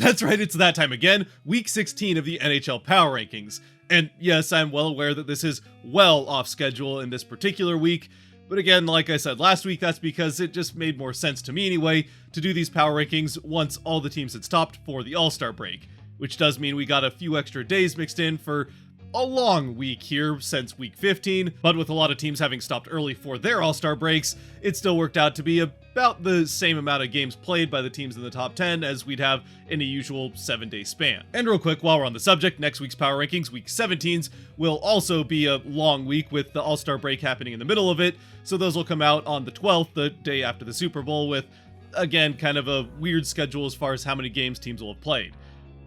That's right, it's that time again, week 16 of the NHL Power Rankings. And yes, I'm well aware that this is well off schedule in this particular week, but again, like I said last week, that's because it just made more sense to me anyway to do these Power Rankings once all the teams had stopped for the All-Star break, which does mean we got a few extra days mixed in for a long week here since week 15, but with a lot of teams having stopped early for their All-Star breaks, it still worked out to be about the same amount of games played by the teams in the top 10 as we'd have in a usual 7-day span. And real quick, while we're on the subject, next week's Power Rankings, week 17's, will also be a long week with the All-Star break happening in the middle of it, so those will come out on the 12th, the day after the Super Bowl, with, again, kind of a weird schedule as far as how many games teams will have played.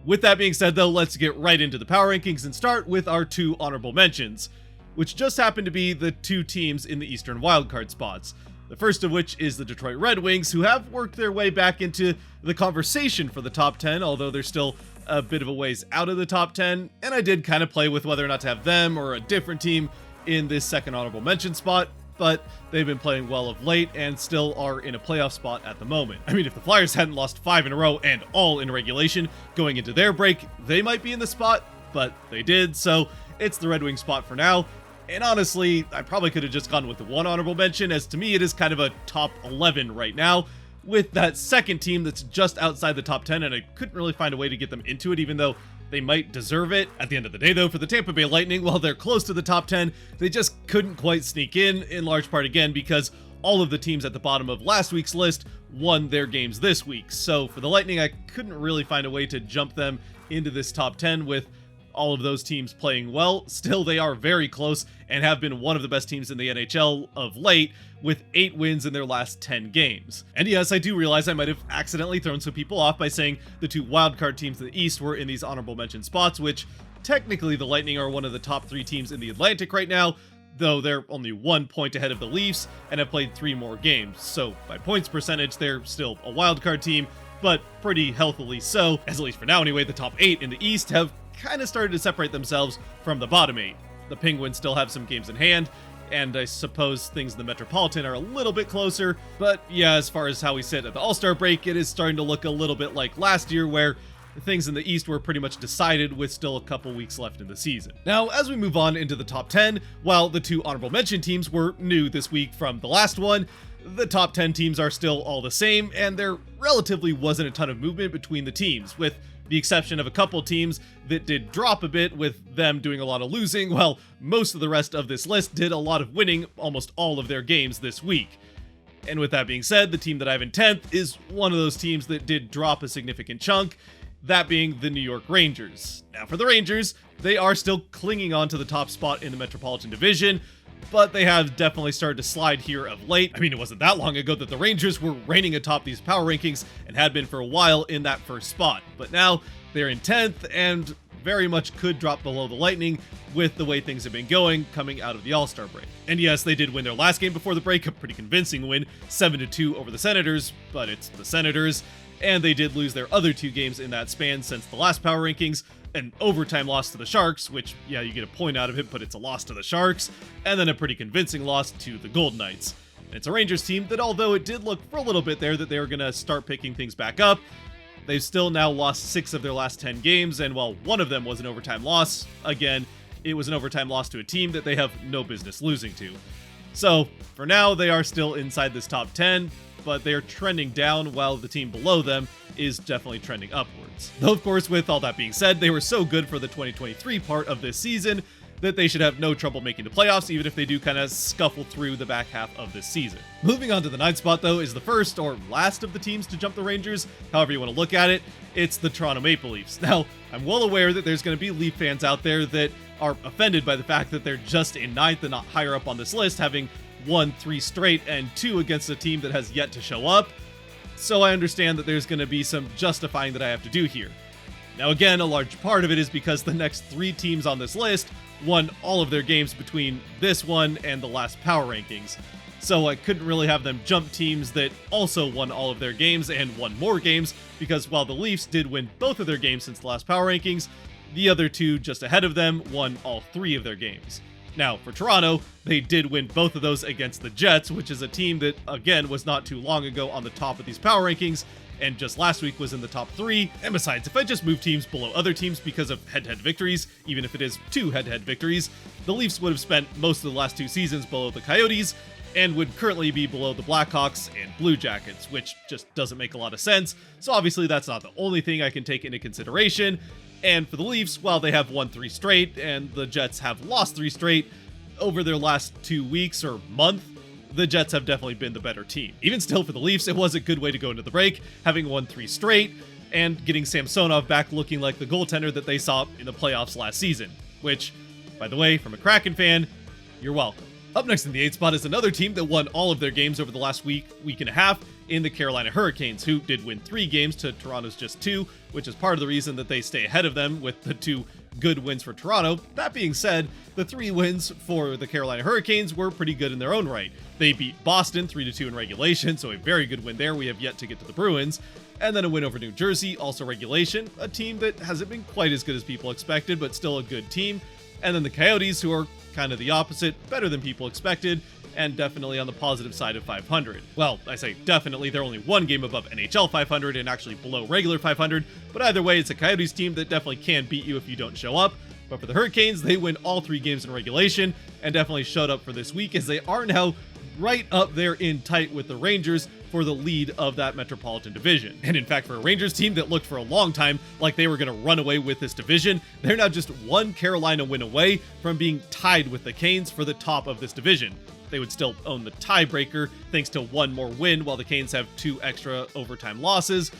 With that being said, though, let's get right into the Power Rankings and start with our two honorable mentions, which just happen to be the two teams in the Eastern wildcard spots. The first of which is the Detroit Red Wings, who have worked their way back into the conversation for the top 10, although they're still a bit of a ways out of the top 10, and I did kind of play with whether or not to have them or a different team in this second honorable mention spot, but they've been playing well of late and still are in a playoff spot at the moment. I mean, if the Flyers hadn't lost 5 in a row and all in regulation going into their break, they might be in the spot, but they did, so it's the Red Wings spot for now. And honestly, I probably could have just gone with the one honorable mention, as to me it is kind of a top 11 right now, with that second team that's just outside the top 10, and I couldn't really find a way to get them into it, even though they might deserve it. At the end of the day, though, for the Tampa Bay Lightning, while they're close to the top 10, they just couldn't quite sneak in large part again because all of the teams at the bottom of last week's list won their games this week. So for the Lightning, I couldn't really find a way to jump them into this top 10 with all of those teams playing well. Still, they are very close and have been one of the best teams in the NHL of late, with 8 wins in their last 10 games. And yes, I do realize I might have accidentally thrown some people off by saying the two wildcard teams in the East were in these honorable mention spots, which technically the Lightning are one of the top 3 teams in the Atlantic right now, though they're only 1 point ahead of the Leafs and have played 3 more games. So by points percentage, they're still a wildcard team, but pretty healthily so, as at least for now anyway. The top 8 in the East have kind of started to separate themselves from the bottom 8. The Penguins still have some games in hand, and I suppose things in the Metropolitan are a little bit closer, but yeah, as far as how we sit at the All-Star break, it is starting to look a little bit like last year, where things in the East were pretty much decided with still a couple weeks left in the season. Now, as we move on into the top 10, while the two honorable mention teams were new this week from the last one, the top 10 teams are still all the same, and there relatively wasn't a ton of movement between the teams, with the exception of a couple teams that did drop a bit, with them doing a lot of losing, while most of the rest of this list did a lot of winning almost all of their games this week. And with that being said, the team that I have in 10th is one of those teams that did drop a significant chunk, that being the New York Rangers. Now for the Rangers, they are still clinging on to the top spot in the Metropolitan Division, but they have definitely started to slide here of late. I mean, it wasn't that long ago that the Rangers were reigning atop these power rankings and had been for a while in that first spot, but now they're in 10th and very much could drop below the Lightning with the way things have been going coming out of the All-Star break. And yes, they did win their last game before the break, a pretty convincing win, 7-2 over the Senators, but it's the Senators, and they did lose their other 2 games in that span since the last power rankings, an overtime loss to the Sharks, which, yeah, you get a point out of it, but it's a loss to the Sharks, and then a pretty convincing loss to the Golden Knights. And it's a Rangers team that, although it did look for a little bit there that they were going to start picking things back up, they've still now lost 6 of their last 10 games, and while one of them was an overtime loss, again, it was an overtime loss to a team that they have no business losing to. So, for now, they are still inside this top 10, but they're trending down while the team below them is definitely trending upwards. Though, of course, with all that being said, they were so good for the 2023 part of this season that they should have no trouble making the playoffs, even if they do kind of scuffle through the back half of this season. Moving on to the 9th spot, though, is the first or last of the teams to jump the Rangers, however you want to look at it. It's the Toronto Maple Leafs. Now, I'm well aware that there's going to be Leaf fans out there that are offended by the fact that they're just in 9th and not higher up on this list, having won 3 straight and 2 against a team that has yet to show up. So I understand that there's going to be some justifying that I have to do here. Now again, a large part of it is because the next 3 teams on this list won all of their games between this one and the last power rankings. So I couldn't really have them jump teams that also won all of their games and won more games, because while the Leafs did win both of their games since the last power rankings, the other 2 just ahead of them won all 3 of their games. Now, for Toronto, they did win both of those against the Jets, which is a team that, again, was not too long ago on the top of these power rankings, and just last week was in the top 3. And besides, if I just move teams below other teams because of head-to-head victories, even if it is 2 head-to-head victories, the Leafs would have spent most of the last 2 seasons below the Coyotes, and would currently be below the Blackhawks and Blue Jackets, which just doesn't make a lot of sense. So obviously that's not the only thing I can take into consideration. And for the Leafs, while they have won 3 straight, and the Jets have lost 3 straight, over their last 2 weeks or month, the Jets have definitely been the better team. Even still, for the Leafs, it was a good way to go into the break, having won 3 straight, and getting Samsonov back looking like the goaltender that they saw in the playoffs last season. Which, by the way, from a Kraken fan, you're welcome. Up next in the 8th spot is another team that won all of their games over the last week and a half in the Carolina Hurricanes, who did win 3 games to Toronto's just 2, which is part of the reason that they stay ahead of them with the 2 good wins for Toronto. That being said, the 3 wins for the Carolina Hurricanes were pretty good in their own right. They beat Boston 3-2 in regulation, so a very good win there. We have yet to get to the Bruins. And then a win over New Jersey, also regulation, a team that hasn't been quite as good as people expected, but still a good team. And then the Coyotes, who are kind of the opposite, better than people expected, and definitely on the positive side of 500. Well, I say definitely, they're only 1 game above NHL 500 and actually below regular 500, but either way, it's a Coyotes team that definitely can beat you if you don't show up. But for the Hurricanes, they win all 3 games in regulation and definitely showed up for this week, as they are now right up there in tight with the Rangers for the lead of that Metropolitan Division. And in fact, for a Rangers team that looked for a long time like they were going to run away with this division, they're now just 1 Carolina win away from being tied with the Canes for the top of this division. They would still own the tiebreaker thanks to 1 more win, while the Canes have 2 extra overtime losses.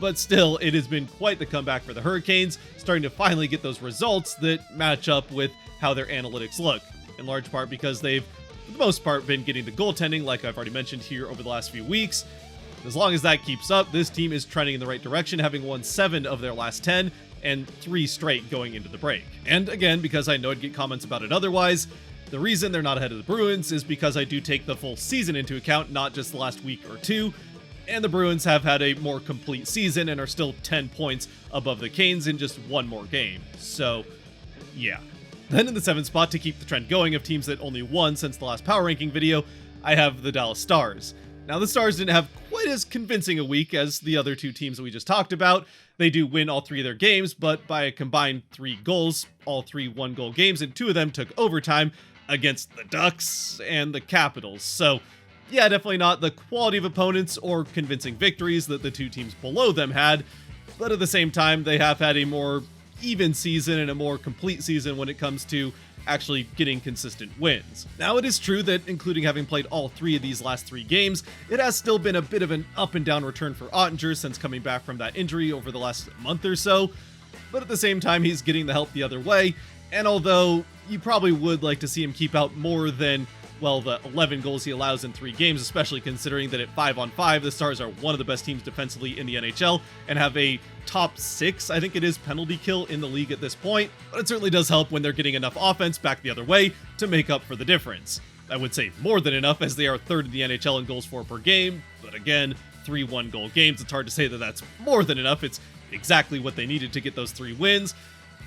But still, it has been quite the comeback for the Hurricanes, starting to finally get those results that match up with how their analytics look, in large part because they've, for the most part, been getting the goaltending, like I've already mentioned here over the last few weeks. As long as that keeps up, this team is trending in the right direction, having won 7 of their last 10, and 3 straight going into the break. And again, because I know I'd get comments about it otherwise, the reason they're not ahead of the Bruins is because I do take the full season into account, not just the last week or 2, and the Bruins have had a more complete season and are still 10 points above the Canes in just 1 more game. So, yeah. Then in the 7th spot, to keep the trend going of teams that only won since the last power ranking video, I have the Dallas Stars. Now, the Stars didn't have quite as convincing a week as the other 2 teams that we just talked about. They do win all 3 of their games, but by a combined 3 goals, all 3 1-goal games, and 2 of them took overtime against the Ducks and the Capitals. So, yeah, definitely not the quality of opponents or convincing victories that the 2 teams below them had, but at the same time, they have had a more even season and a more complete season when it comes to actually getting consistent wins. Now, it is true that, including having played all 3 of these last 3 games, it has still been a bit of an up and down return for Ottinger since coming back from that injury over the last month or so, but at the same time, he's getting the help the other way, and although you probably would like to see him keep out more than, well, the 11 goals he allows in 3 games, especially considering that at 5-on-5, the Stars are one of the best teams defensively in the NHL and have a top 6, I think it is, penalty kill in the league at this point. But it certainly does help when they're getting enough offense back the other way to make up for the difference. I would say more than enough, as they are 3rd in the NHL in goals for per game, but again, 3 1-goal games, it's hard to say that that's more than enough. It's exactly what they needed to get those 3 wins.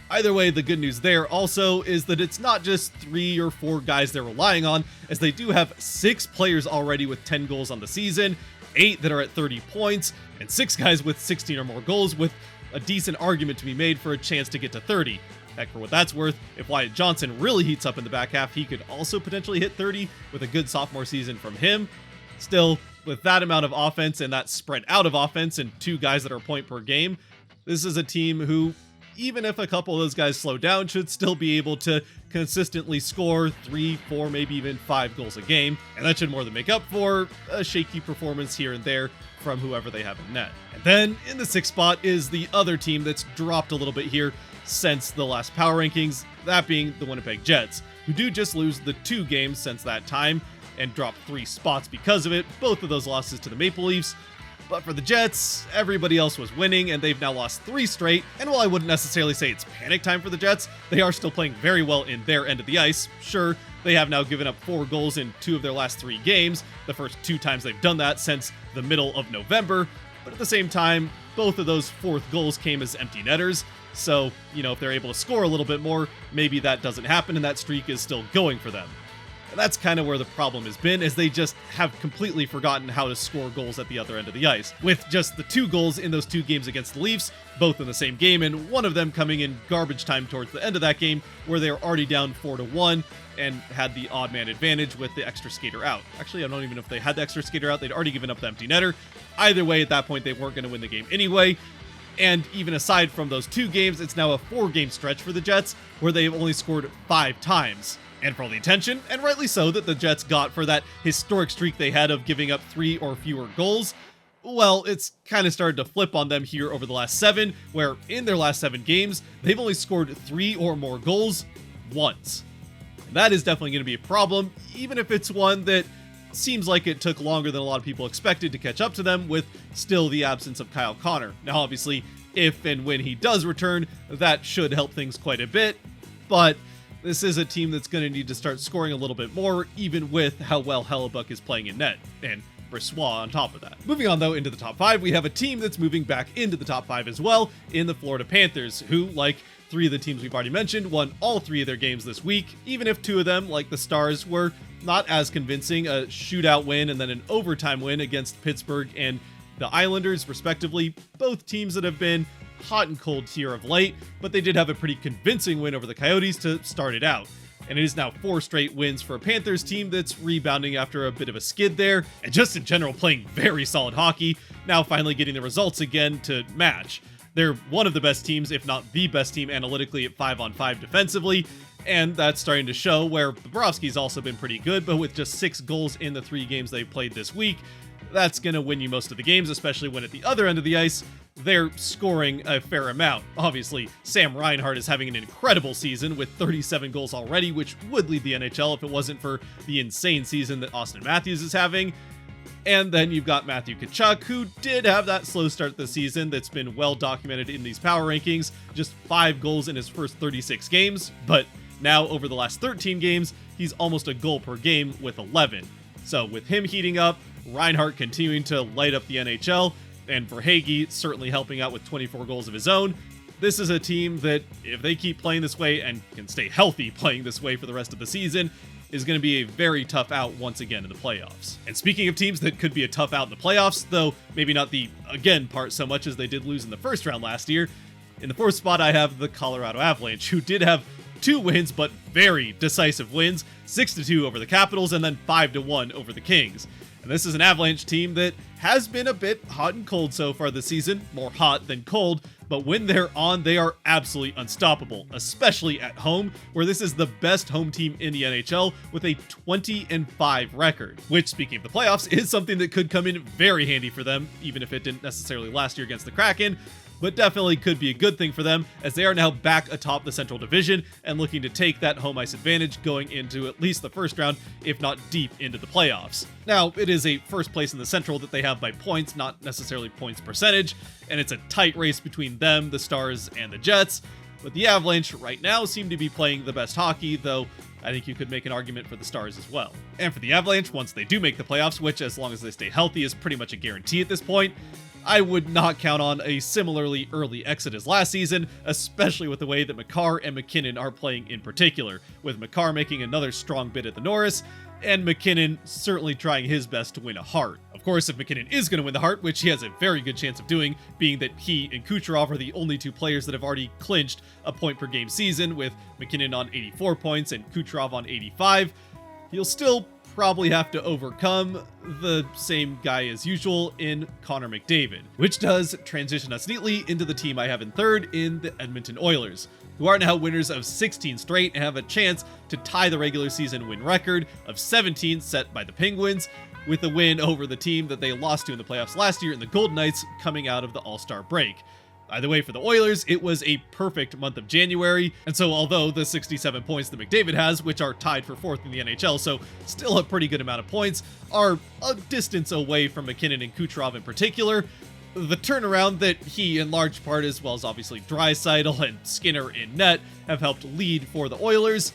Either way, the good news there also is that it's not just 3 or 4 guys they're relying on, as they do have 6 players already with 10 goals on the season, 8 that are at 30 points, and 6 guys with 16 or more goals, with a decent argument to be made for a chance to get to 30. Heck, for what that's worth, if Wyatt Johnson really heats up in the back half, he could also potentially hit 30 with a good sophomore season from him. Still, with that amount of offense and that spread out of offense and 2 guys that are a point per game, this is a team who, even if a couple of those guys slow down, should still be able to consistently score 3, 4, maybe even 5 goals a game, and that should more than make up for a shaky performance here and there from whoever they have in net. And then in the 6th spot is the other team that's dropped a little bit here since the last power rankings, that being the Winnipeg Jets, who do just lose the 2 games since that time and drop 3 spots because of it, both of those losses to the Maple Leafs. But for the Jets, everybody else was winning, and they've now lost 3 straight, and while I wouldn't necessarily say it's panic time for the Jets, they are still playing very well in their end of the ice. Sure, they have now given up 4 goals in 2 of their last 3 games, the first 2 times they've done that since the middle of November, but at the same time, both of those 4th goals came as empty netters, so, if they're able to score a little bit more, maybe that doesn't happen and that streak is still going for them. And that's kind of where the problem has been, as they just have completely forgotten how to score goals at the other end of the ice, with just the 2 goals in those 2 games against the Leafs, both in the same game, and one of them coming in garbage time towards the end of that game, where they were already down 4-1 and had the odd man advantage with the extra skater out. Actually, I don't even know if they had the extra skater out. They'd already given up the empty netter. Either way, at that point, they weren't going to win the game anyway. And even aside from those 2 games, it's now a 4-game stretch for the Jets, where they've only scored 5 times. And for all the attention, and rightly so, that the Jets got for that historic streak they had of giving up 3 or fewer goals, well, it's kind of started to flip on them here over the last 7, where in their last 7 games, they've only scored 3 or more goals once. And that is definitely going to be a problem, even if it's one that seems like it took longer than a lot of people expected to catch up to them, with still the absence of Kyle Connor. Now, obviously, if and when he does return, that should help things quite a bit, but this is a team that's going to need to start scoring a little bit more, even with how well Hellebuck is playing in net, and Brissois on top of that. Moving on, though, into the top 5, we have a team that's moving back into the top 5 as well, in the Florida Panthers, who, like 3 of the teams we've already mentioned, won all 3 of their games this week, even if 2 of them, like the Stars, were not as convincing, a shootout win and then an overtime win against Pittsburgh and the Islanders, respectively, both teams that have been hot and cold here of late, but they did have a pretty convincing win over the Coyotes to start it out. And it is now 4 straight wins for a Panthers team that's rebounding after a bit of a skid there, and just in general playing very solid hockey, now finally getting the results again to match. They're one of the best teams, if not the best team analytically at 5-on-5 defensively, and that's starting to show, where Bobrovsky's also been pretty good, but with just 6 goals in the 3 games they've played this week, that's going to win you most of the games, especially when at the other end of the ice, they're scoring a fair amount. Obviously, Sam Reinhart is having an incredible season with 37 goals already, which would lead the NHL if it wasn't for the insane season that Austin Matthews is having. And then you've got Matthew Tkachuk, who did have that slow start this season that's been well documented in these power rankings, just 5 goals in his first 36 games, but now over the last 13 games, he's almost a goal per game with 11. So with him heating up, Reinhart continuing to light up the NHL, and Verhaeghe certainly helping out with 24 goals of his own, this is a team that, if they keep playing this way and can stay healthy playing this way for the rest of the season, is going to be a very tough out once again in the playoffs. And speaking of teams that could be a tough out in the playoffs, though maybe not the again part so much as they did lose in the first round last year, in the 4th spot I have the Colorado Avalanche, who did have 2 wins, but very decisive wins, 6-2 over the Capitals and then 5-1 over the Kings. And this is an Avalanche team that has been a bit hot and cold so far this season, more hot than cold, but when they're on, they are absolutely unstoppable, especially at home, where this is the best home team in the NHL with a 20-5 record, which, speaking of the playoffs, is something that could come in very handy for them, even if it didn't necessarily last year against the Kraken, but definitely could be a good thing for them, as they are now back atop the Central Division and looking to take that home ice advantage going into at least the first round, if not deep into the playoffs. Now, it is a first place in the Central that they have by points, not necessarily points percentage, and it's a tight race between them, the Stars, and the Jets, but the Avalanche right now seem to be playing the best hockey, though I think you could make an argument for the Stars as well. And for the Avalanche, once they do make the playoffs, which as long as they stay healthy is pretty much a guarantee at this point, I would not count on a similarly early exit as last season, especially with the way that Makar and McKinnon are playing in particular, with Makar making another strong bid at the Norris, and McKinnon certainly trying his best to win a Hart. Of course, if McKinnon is going to win the Hart, which he has a very good chance of doing, being that he and Kucherov are the only 2 players that have already clinched a point per game season, with McKinnon on 84 points and Kucherov on 85, he'll still probably have to overcome the same guy as usual in Connor McDavid, which does transition us neatly into the team I have in 3rd in the Edmonton Oilers, who are now winners of 16 straight and have a chance to tie the regular season win record of 17 set by the Penguins, with a win over the team that they lost to in the playoffs last year in the Golden Knights coming out of the All-Star break. Either way, for the Oilers, it was a perfect month of January, and so although the 67 points that McDavid has, which are tied for 4th in the NHL, so still a pretty good amount of points, are a distance away from McKinnon and Kucherov in particular, the turnaround that he, in large part, as well as obviously Draisaitl and Skinner in net, have helped lead for the Oilers,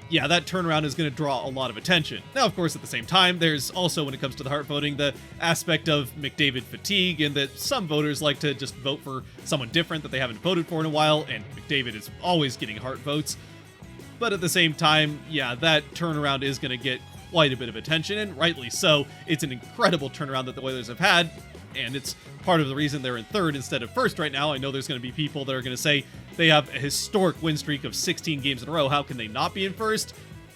yeah, that turnaround is going to draw a lot of attention. Now, of course, at the same time, there's also, when it comes to the Hart voting, the aspect of McDavid fatigue, and that some voters like to just vote for someone different that they haven't voted for in a while, and McDavid is always getting Hart votes. But at the same time, yeah, that turnaround is going to get quite a bit of attention, and rightly so. It's an incredible turnaround that the Oilers have had, and it's part of the reason they're in third instead of first right now. I know there's going to be people that are going to say they have a historic win streak of 16 games in a row. How can they not be in first?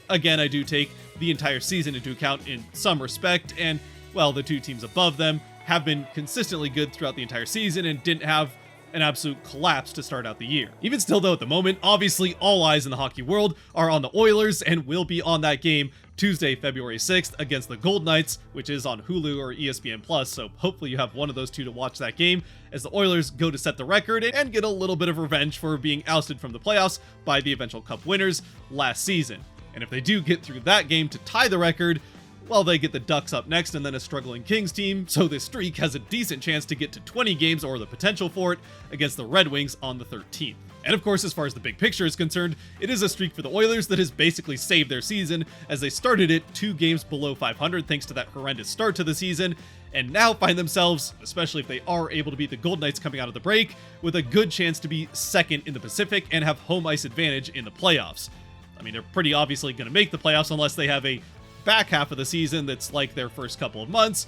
Again, I do take the entire season into account in some respect, and, well, the two teams above them have been consistently good throughout the entire season and didn't have an absolute collapse to start out the year. Even still, though, at the moment, obviously all eyes in the hockey world are on the Oilers and will be on that game Tuesday, February 6th against the Golden Knights, which is on Hulu or ESPN+, so hopefully you have one of those two to watch that game as the Oilers go to set the record and get a little bit of revenge for being ousted from the playoffs by the eventual Cup winners last season. And if they do get through that game to tie the record, well, they get the Ducks up next and then a struggling Kings team, so this streak has a decent chance to get to 20 games, or the potential for it, against the Red Wings on the 13th. And of course, as far as the big picture is concerned, it is a streak for the Oilers that has basically saved their season, as they started it 2 games below 500 thanks to that horrendous start to the season, and now find themselves, especially if they are able to beat the Golden Knights coming out of the break, with a good chance to be second in the Pacific and have home ice advantage in the playoffs. I mean, they're pretty obviously going to make the playoffs unless they have a back half of the season that's like their first couple of months.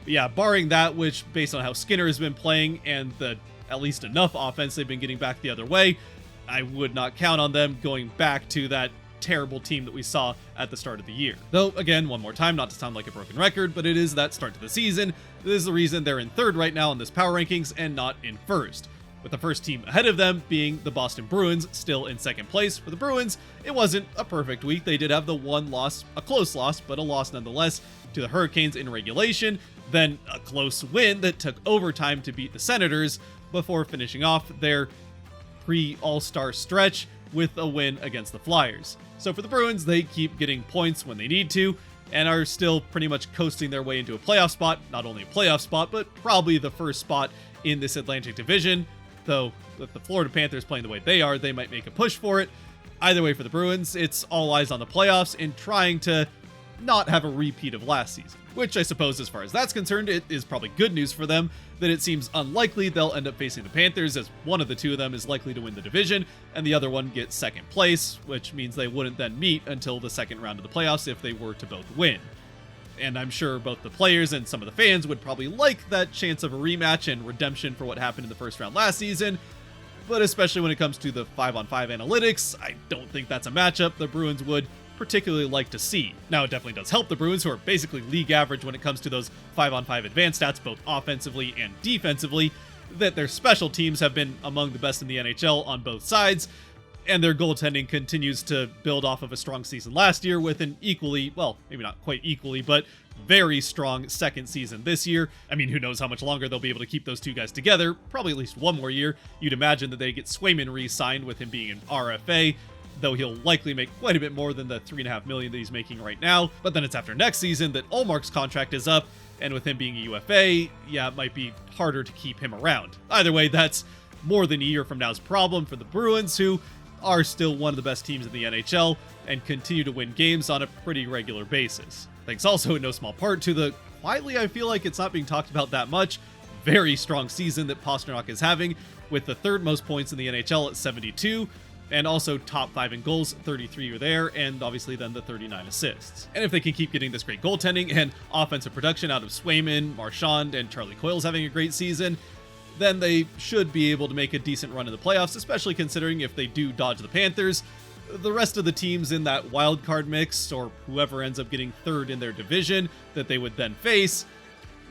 But yeah, barring that, which based on how Skinner has been playing and the at least enough offense they've been getting back the other way, I would not count on them going back to that terrible team that we saw at the start of the year. Though, again, one more time, not to sound like a broken record, but it is that start to the season. This is the reason they're in third right now in this power rankings and not in first, with the first team ahead of them being the Boston Bruins, still in second place. For the Bruins, it wasn't a perfect week. They did have the one loss, a close loss, but a loss nonetheless, to the Hurricanes in regulation, then a close win that took overtime to beat the Senators before finishing off their pre-All-Star stretch with a win against the Flyers. So for the Bruins, they keep getting points when they need to, and are still pretty much coasting their way into a playoff spot. Not only a playoff spot, but probably the first spot in this Atlantic Division. Though, with the Florida Panthers playing the way they are, they might make a push for it. Either way, for the Bruins, it's all eyes on the playoffs and trying to not have a repeat of last season. Which I suppose, as far as that's concerned, it is probably good news for them that it seems unlikely they'll end up facing the Panthers, as one of the two of them is likely to win the division, and the other one gets second place, which means they wouldn't then meet until the second round of the playoffs if they were to both win. And I'm sure both the players and some of the fans would probably like that chance of a rematch and redemption for what happened in the first round last season, but especially when it comes to the 5-on-5 analytics, I don't think that's a matchup the Bruins would particularly like to see. Now, it definitely does help the Bruins, who are basically league average when it comes to those 5-on-5 advanced stats, both offensively and defensively, that their special teams have been among the best in the NHL on both sides, and their goaltending continues to build off of a strong season last year with an equally, well, maybe not quite equally, but very strong second season this year. I mean, who knows how much longer they'll be able to keep those two guys together, probably at least one more year. You'd imagine that they get Swayman re-signed with him being an RFA, though he'll likely make quite a bit more than the $3.5 million that he's making right now. But then it's after next season that Ullmark's contract is up, and with him being a UFA, yeah, it might be harder to keep him around. Either way, that's more than a year from now's problem for the Bruins, who are still one of the best teams in the NHL and continue to win games on a pretty regular basis. Thanks also in no small part to the, quietly I feel like it's not being talked about that much, very strong season that Pastrnak is having, with the third most points in the NHL at 72, and also top 5 in goals, 33 are there, and obviously then the 39 assists. And if they can keep getting this great goaltending and offensive production out of Swayman, Marchand, and Charlie Coyle's having a great season, then they should be able to make a decent run in the playoffs, especially considering if they do dodge the Panthers, the rest of the teams in that wild card mix, or whoever ends up getting third in their division that they would then face,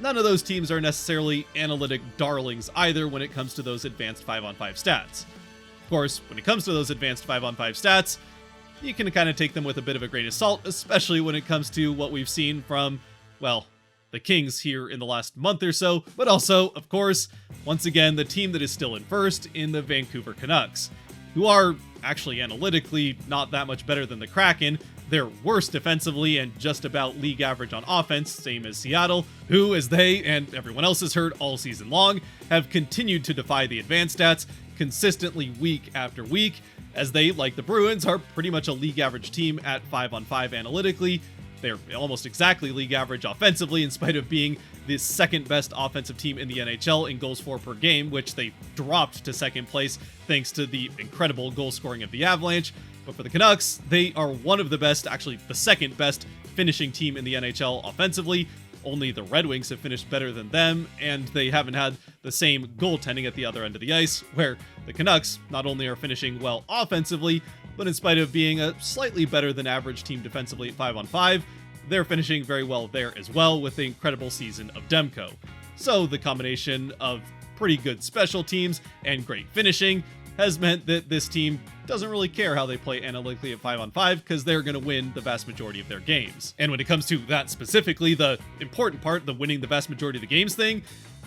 none of those teams are necessarily analytic darlings either when it comes to those advanced 5-on-5 stats. Of course, when it comes to those advanced 5-on-5 stats, you can kind of take them with a bit of a grain of salt, especially when it comes to what we've seen from, well, the Kings here in the last month or so, but also, of course, once again, the team that is still in first in the Vancouver Canucks, who are actually analytically not that much better than the Kraken. They're worse defensively and just about league average on offense, same as Seattle, who, as they and everyone else has heard all season long, have continued to defy the advanced stats consistently week after week, as they, like the Bruins, are pretty much a league average team at 5-on-5 analytically. They're almost exactly league average offensively in spite of being the second best offensive team in the NHL in goals for per game, which they dropped to second place thanks to the incredible goal scoring of the Avalanche. But for the Canucks, they are one of the best, actually the second best finishing team in the NHL offensively. Only the Red Wings have finished better than them, and they haven't had the same goaltending at the other end of the ice, where the Canucks not only are finishing well offensively, but in spite of being a slightly better than average team defensively at 5-on-5, they're finishing very well there as well with the incredible season of Demko. So the combination of pretty good special teams and great finishing has meant that this team doesn't really care how they play analytically at 5-on-5 because they're going to win the vast majority of their games. And when it comes to that specifically, the important part, the winning the vast majority of the games thing,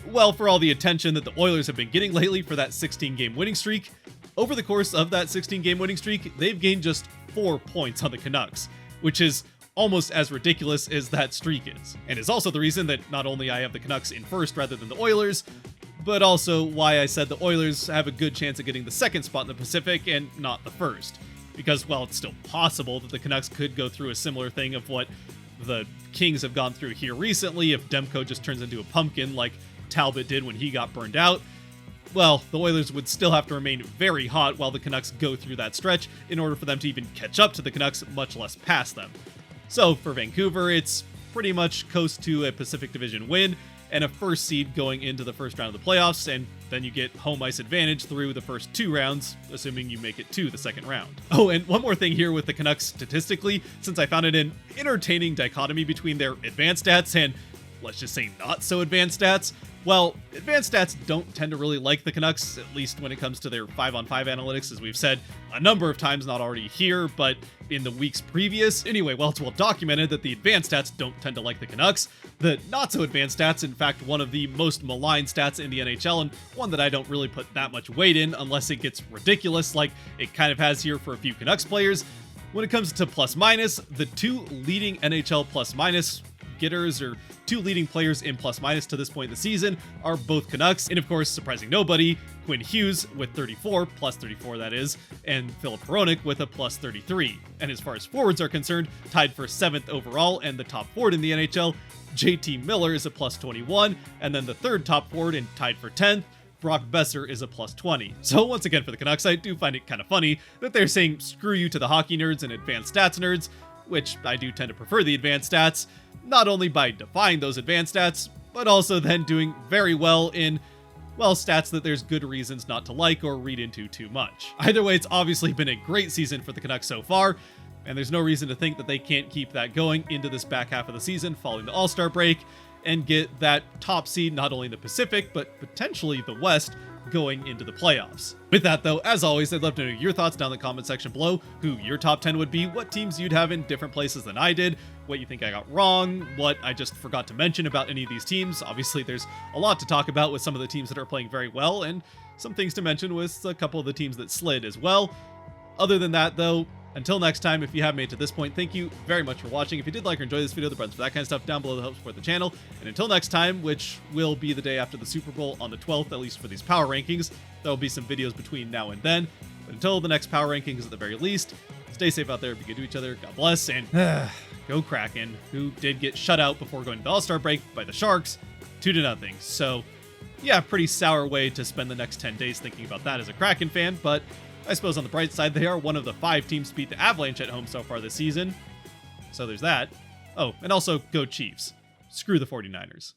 well, for all the attention that the Oilers have been getting lately for that 16-game winning streak, over the course of that 16-game winning streak, they've gained just 4 points on the Canucks, which is almost as ridiculous as that streak is. And is also the reason that not only I have the Canucks in first rather than the Oilers, but also why I said the Oilers have a good chance of getting the second spot in the Pacific and not the first. Because while it's still possible that the Canucks could go through a similar thing of what the Kings have gone through here recently if Demko just turns into a pumpkin like Talbot did when he got burned out, well, the Oilers would still have to remain very hot while the Canucks go through that stretch in order for them to even catch up to the Canucks, much less pass them. So for Vancouver, it's pretty much coast to a Pacific Division win and a first seed going into the first round of the playoffs, and then you get home ice advantage through the first 2 rounds, assuming you make it to the second round. Oh, and one more thing here with the Canucks statistically, since I found it an entertaining dichotomy between their advanced stats and, let's just say, not so advanced stats. Well, advanced stats don't tend to really like the Canucks, at least when it comes to their 5-on-5 analytics, as we've said a number of times, not already here, but in the weeks previous. Anyway, well, it's well documented that the advanced stats don't tend to like the Canucks. The not-so-advanced stats, in fact, one of the most maligned stats in the NHL, and one that I don't really put that much weight in unless it gets ridiculous, like it kind of has here for a few Canucks players. When it comes to plus-minus, the 2 leading NHL plus-minus getters, or 2 leading players in plus-minus to this point in the season, are both Canucks, and of course, surprising nobody, Quinn Hughes with 34, plus 34 that is, and Filip Hronek with a plus 33. And as far as forwards are concerned, tied for 7th overall and the top forward in the NHL, JT Miller is a plus 21, and then the third top forward and tied for 10th, Brock Besser is a plus 20. So once again for the Canucks, I do find it kind of funny that they're saying screw you to the hockey nerds and advanced stats nerds, which I do tend to prefer the advanced stats, not only by defying those advanced stats, but also then doing very well in, well, stats that there's good reasons not to like or read into too much. Either way, it's obviously been a great season for the Canucks so far, and there's no reason to think that they can't keep that going into this back half of the season following the All-Star break and get that top seed not only in the Pacific, but potentially the West going into the playoffs. With that though, as always, I'd love to know your thoughts down in the comment section below, who your top 10 would be, what teams you'd have in different places than I did, what you think I got wrong, what I just forgot to mention about any of these teams. Obviously, there's a lot to talk about with some of the teams that are playing very well, and some things to mention with a couple of the teams that slid as well. Other than that though, until next time, if you have made it to this point, thank you very much for watching. If you did like or enjoy this video, the buttons for that kind of stuff down below to help support the channel. And until next time, which will be the day after the Super Bowl on the 12th, at least for these power rankings, there will be some videos between now and then. But until the next power rankings at the very least, stay safe out there, be good to each other, God bless, and go Kraken, who did get shut out before going to the All-Star break by the Sharks, 2-0. So yeah, pretty sour way to spend the next 10 days thinking about that as a Kraken fan, but I suppose on the bright side, they are one of the 5 teams to beat the Avalanche at home so far this season. So there's that. Oh, and also go Chiefs. Screw the 49ers.